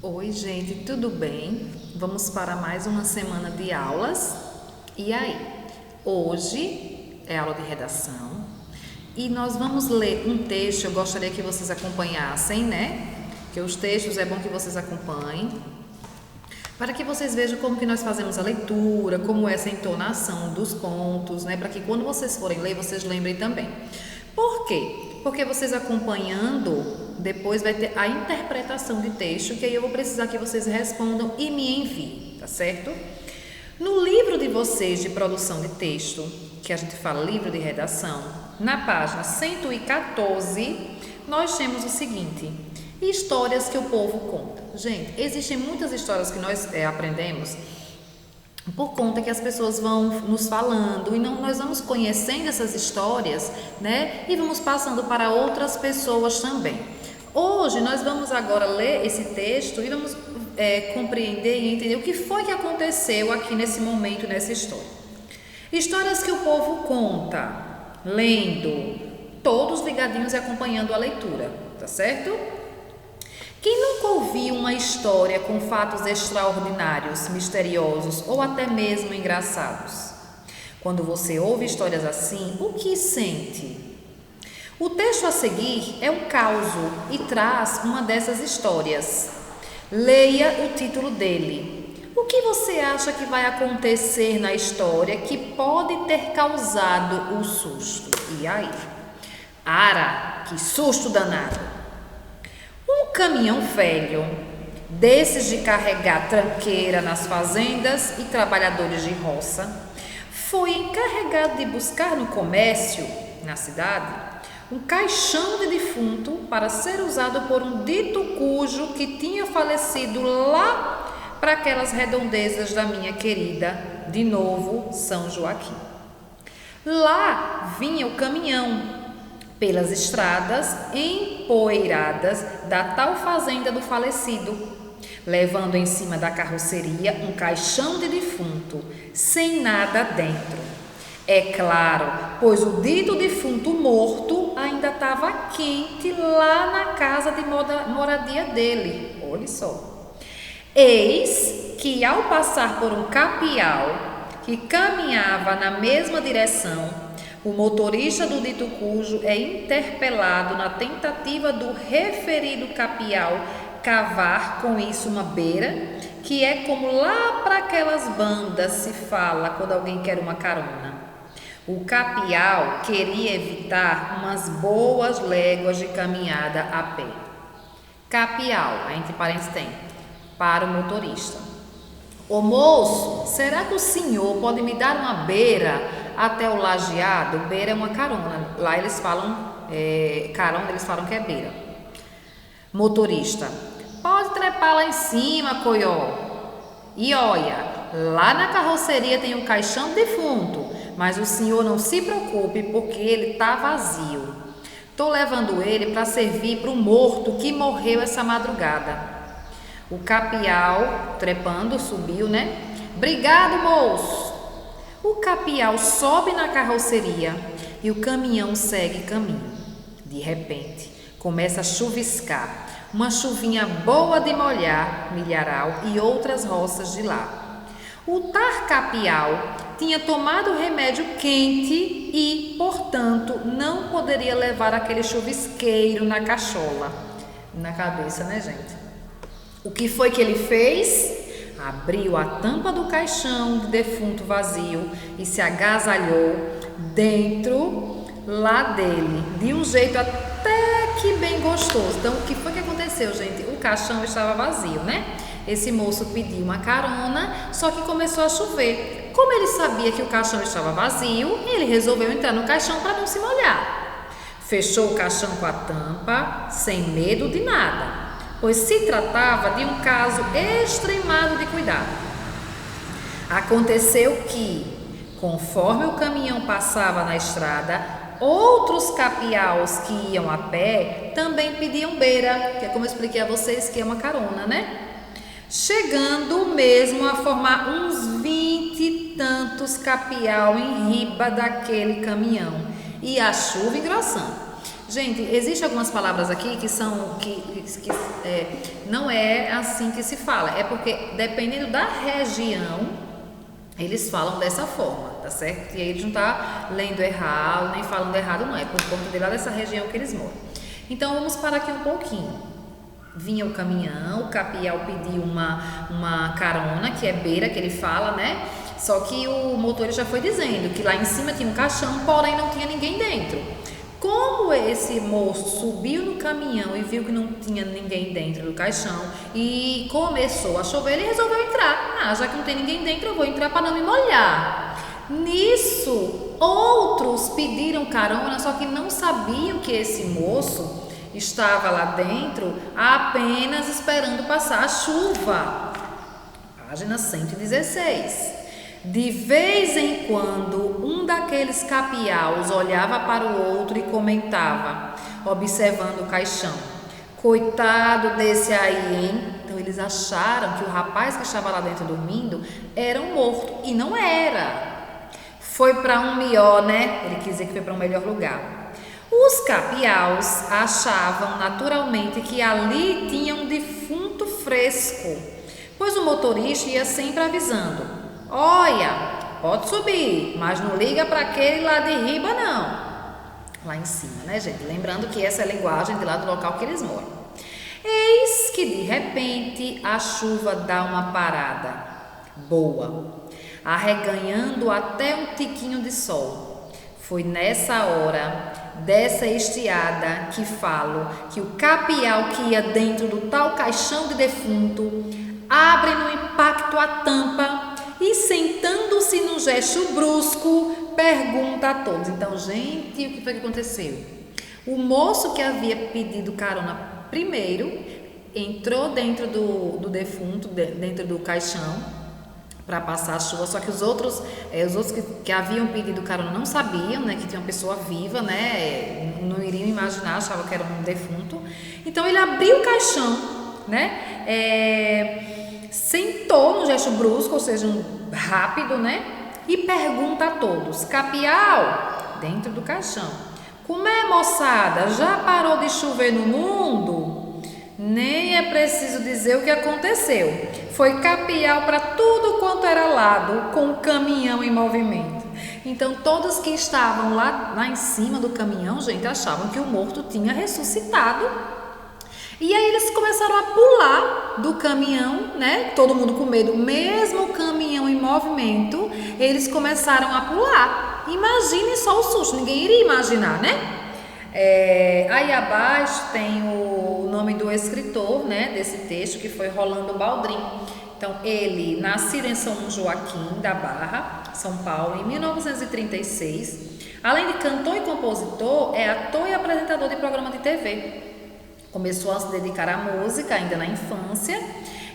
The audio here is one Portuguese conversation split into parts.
Oi, gente, tudo bem? Vamos para mais uma semana de aulas. E aí? Hoje é aula de redação e nós vamos ler um texto. Eu gostaria que vocês acompanhassem, né? Que os textos é bom que vocês acompanhem, para que vocês vejam como que nós fazemos a leitura, como é essa entonação dos pontos, né? Para que quando vocês forem ler, vocês lembrem também. Por quê? Porque vocês acompanhando, depois vai ter a interpretação de texto, que aí eu vou precisar que vocês respondam e me enviem, tá certo? No livro de vocês de produção de texto, que a gente fala livro de redação, na página 114, nós temos o seguinte: histórias que o povo conta. Gente, existem muitas histórias que nós aprendemos por conta que as pessoas vão nos falando e nós vamos conhecendo essas histórias, né? E vamos passando para outras pessoas também. Hoje nós vamos agora ler esse texto e vamos compreender e entender o que foi que aconteceu aqui nesse momento, nessa história. Histórias que o povo conta, lendo, todos ligadinhos e acompanhando a leitura, tá certo? Quem nunca ouviu uma história com fatos extraordinários, misteriosos ou até mesmo engraçados? Quando você ouve histórias assim, o que sente? O texto a seguir é um causo e traz uma dessas histórias. Leia o título dele. O que você acha que vai acontecer na história que pode ter causado o susto? E aí? Ara, que susto danado! Um caminhão velho, desses de carregar tranqueira nas fazendas e trabalhadores de roça, foi encarregado de buscar no comércio, na cidade, um caixão de defunto para ser usado por um dito cujo que tinha falecido lá para aquelas redondezas da minha querida, de novo, São Joaquim. Lá vinha o caminhão, pelas estradas empoeiradas da tal fazenda do falecido, levando em cima da carroceria um caixão de defunto, sem nada dentro. É claro, pois o dito defunto morto ainda estava quente lá na casa de moradia dele. Olha só. Eis que, ao passar por um capial que caminhava na mesma direção, o motorista do dito cujo é interpelado na tentativa do referido capial cavar com isso uma beira, que é como lá para aquelas bandas se fala quando alguém quer uma carona. O capial queria evitar umas boas léguas de caminhada a pé. Capial, entre parênteses tem, para o motorista. Ô moço, será que o senhor pode me dar uma beira até o lajeado? Beira é uma carona. Lá eles falam, carona eles falam que é beira. Motorista: pode trepar lá em cima, coió. E olha, lá na carroceria tem um caixão de defunto, mas o senhor não se preocupe porque ele tá vazio. Tô levando ele para servir para o morto que morreu essa madrugada. O capial, trepando, subiu, né? Obrigado, moço. O capial sobe na carroceria e o caminhão segue caminho. De repente, começa a chuviscar, uma chuvinha boa de molhar milharal e outras roças de lá. O tar capial tinha tomado remédio quente e, portanto, não poderia levar aquele chuvisqueiro na cachola. Na cabeça, né, gente? O que foi que ele fez? Abriu a tampa do caixão de defunto vazio e se agasalhou dentro lá dele, de um jeito até que bem gostoso. Então, o que foi que aconteceu, gente? O caixão estava vazio, né? Esse moço pediu uma carona, só que começou a chover. Como ele sabia que o caixão estava vazio, ele resolveu entrar no caixão para não se molhar. Fechou o caixão com a tampa, sem medo de nada, pois se tratava de um caso extremado de cuidado. Aconteceu que, conforme o caminhão passava na estrada, outros capiaus que iam a pé também pediam beira, que é como eu expliquei a vocês que é uma carona, né? Chegando mesmo a formar uns 20 e tantos capial em riba daquele caminhão, e a chuva engrossando. Gente, existem algumas palavras aqui que são não é assim que se fala. É porque dependendo da região, eles falam dessa forma, tá certo? E aí eles não tá lendo errado, nem falando errado, não. É por conta de lá dessa região que eles moram. Então vamos parar aqui um pouquinho. Vinha o caminhão, o capial pediu uma carona, que é beira, que ele fala, né? Só que o motorista já foi dizendo que lá em cima tinha um caixão, porém não tinha ninguém dentro. Como esse moço subiu no caminhão e viu que não tinha ninguém dentro do caixão e começou a chover, ele resolveu entrar. Já que não tem ninguém dentro, eu vou entrar para não me molhar. Nisso, outros pediram carona, só que não sabiam que esse moço estava lá dentro apenas esperando passar a chuva. Página 116. De vez em quando, um daqueles capiaus olhava para o outro e comentava, observando o caixão: coitado desse aí, hein? Então eles acharam que o rapaz que estava lá dentro dormindo era um morto, e não era. Foi para um melhor, né? Ele quis dizer que foi para um melhor lugar. Os capiaus achavam naturalmente que ali tinha um defunto fresco, pois o motorista ia sempre avisando: olha, pode subir, mas não liga para aquele lá de riba não. Lá em cima, né, gente? Lembrando que essa é a linguagem de lá do local que eles moram. Eis que de repente a chuva dá uma parada boa, arreganhando até um tiquinho de sol. Foi nessa hora dessa estiada que falo que o capial que ia dentro do tal caixão de defunto abre no impacto a tampa e, sentando-se num gesto brusco, pergunta a todos. Então, gente, o que foi que aconteceu? O moço que havia pedido carona primeiro entrou dentro do defunto, dentro do caixão, para passar a chuva, só que os outros que haviam pedido carona não sabiam, né, que tinha uma pessoa viva, né, não iriam imaginar, achavam que era um defunto. Então ele abriu o caixão, né, sentou no gesto brusco, ou seja, rápido, né, e pergunta a todos: capial, dentro do caixão, como é, moçada, já parou de chover no mundo? Nem é preciso dizer o que aconteceu. Foi capial para tudo quanto era lado, com o caminhão em movimento. Então, todos que estavam lá em cima do caminhão, gente, achavam que o morto tinha ressuscitado. E aí eles começaram a pular do caminhão, né? Todo mundo com medo, mesmo o caminhão em movimento, eles começaram a pular. Imagine só o susto, ninguém iria imaginar, né? Aí abaixo tem o nome do escritor, né, desse texto, que foi Rolando Baldrin. Então, ele, nascido em São Joaquim da Barra, São Paulo, em 1936. Além de cantor e compositor, é ator e apresentador de programa de TV. Começou a se dedicar à música ainda na infância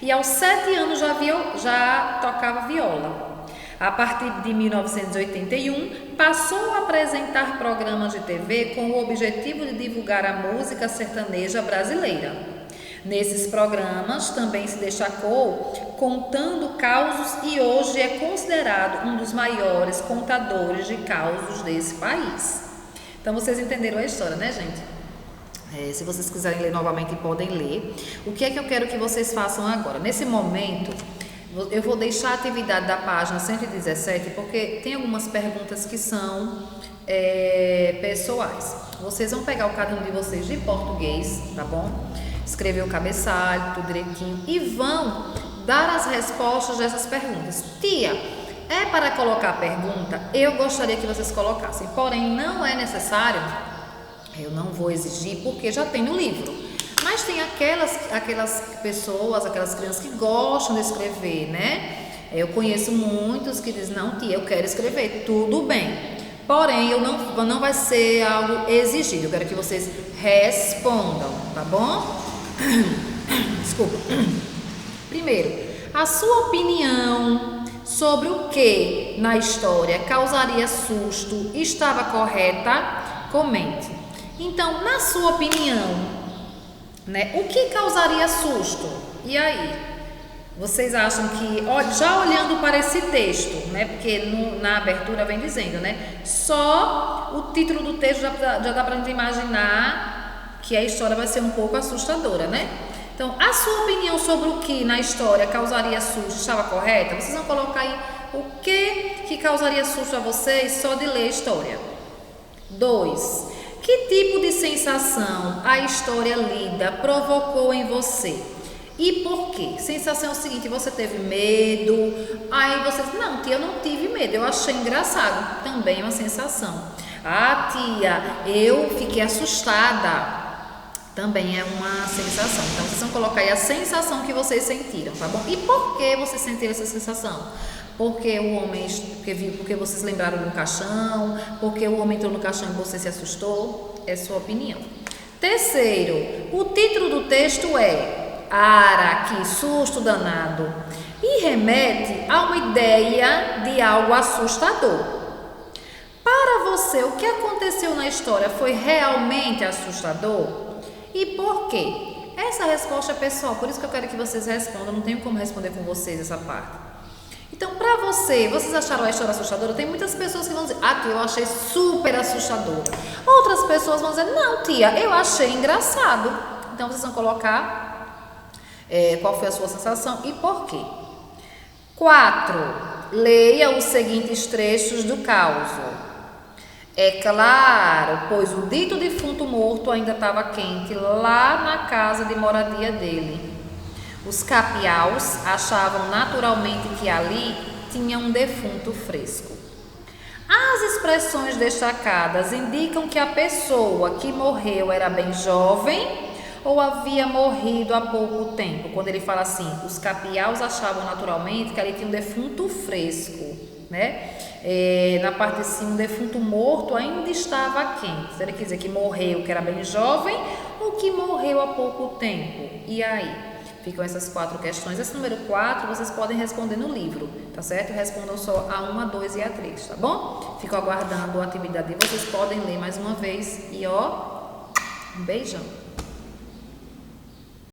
e aos 7 anos já tocava viola. A partir de 1981, passou a apresentar programas de TV com o objetivo de divulgar a música sertaneja brasileira. Nesses programas também se destacou contando causos e hoje é considerado um dos maiores contadores de causos desse país. Então vocês entenderam a história, né, gente? Se vocês quiserem ler novamente, podem ler. O que é que eu quero que vocês façam agora? Nesse momento, eu vou deixar a atividade da página 117, porque tem algumas perguntas que são pessoais. Vocês vão pegar o caderno de vocês de português, tá bom? Escrever o cabeçalho, tudo direitinho, e vão dar as respostas dessas perguntas. Tia, é para colocar a pergunta? Eu gostaria que vocês colocassem, porém não é necessário. Eu não vou exigir porque já tem no livro. Mas tem aquelas pessoas, aquelas crianças que gostam de escrever, né? Eu conheço muitos que dizem: não, tia, eu quero escrever. Tudo bem. Porém, não vai ser algo exigido. Eu quero que vocês respondam, tá bom? Desculpa. Primeiro, a sua opinião sobre o que na história causaria susto estava correta? Comente. Então, na sua opinião, né, o que causaria susto? E aí? Vocês acham que, ó, já olhando para esse texto, né? Porque na abertura vem dizendo, né? Só o título do texto já dá para a gente imaginar que a história vai ser um pouco assustadora, né? Então, a sua opinião sobre o que na história causaria susto estava correta? Vocês vão colocar aí o que causaria susto a vocês só de ler a história. 2. Que tipo de sensação a história lida provocou em você? E por quê? Sensação é o seguinte, você teve medo, aí você diz, não tia, eu não tive medo, eu achei engraçado, também é uma sensação. Ah tia, eu fiquei assustada, também é uma sensação. Então vocês vão colocar aí a sensação que vocês sentiram, tá bom? E por que vocês sentiram essa sensação? Porque o homem, porque vocês lembraram do caixão, porque o homem entrou no caixão e você se assustou, é sua opinião. Terceiro, o título do texto é Ara, que susto danado, e remete a uma ideia de algo assustador. Para você, o que aconteceu na história foi realmente assustador? E por quê? Essa resposta é pessoal, por isso que eu quero que vocês respondam, não tenho como responder com vocês essa parte. Então, para vocês acharam a história assustadora? Tem muitas pessoas que vão dizer, ah, tia, eu achei super assustadora. Outras pessoas vão dizer, não, tia, eu achei engraçado. Então, vocês vão colocar qual foi a sua sensação e por quê. 4. Leia os seguintes trechos do causo. É claro, pois o dito defunto morto ainda estava quente lá na casa de moradia dele. Os capiaus achavam naturalmente que ali tinha um defunto fresco. As expressões destacadas indicam que a pessoa que morreu era bem jovem ou havia morrido há pouco tempo. Quando ele fala assim, os capiaus achavam naturalmente que ali tinha um defunto fresco, né? Na parte de cima, o defunto morto ainda estava quente. Se ele quer dizer que morreu, que era bem jovem, ou que morreu há pouco tempo. E aí? Ficam essas 4 questões. Esse número 4 vocês podem responder no livro, tá certo? Respondam só a 1, a 2 e a 3, tá bom? Fico aguardando a atividade. Vocês podem ler mais uma vez. E ó, um beijão.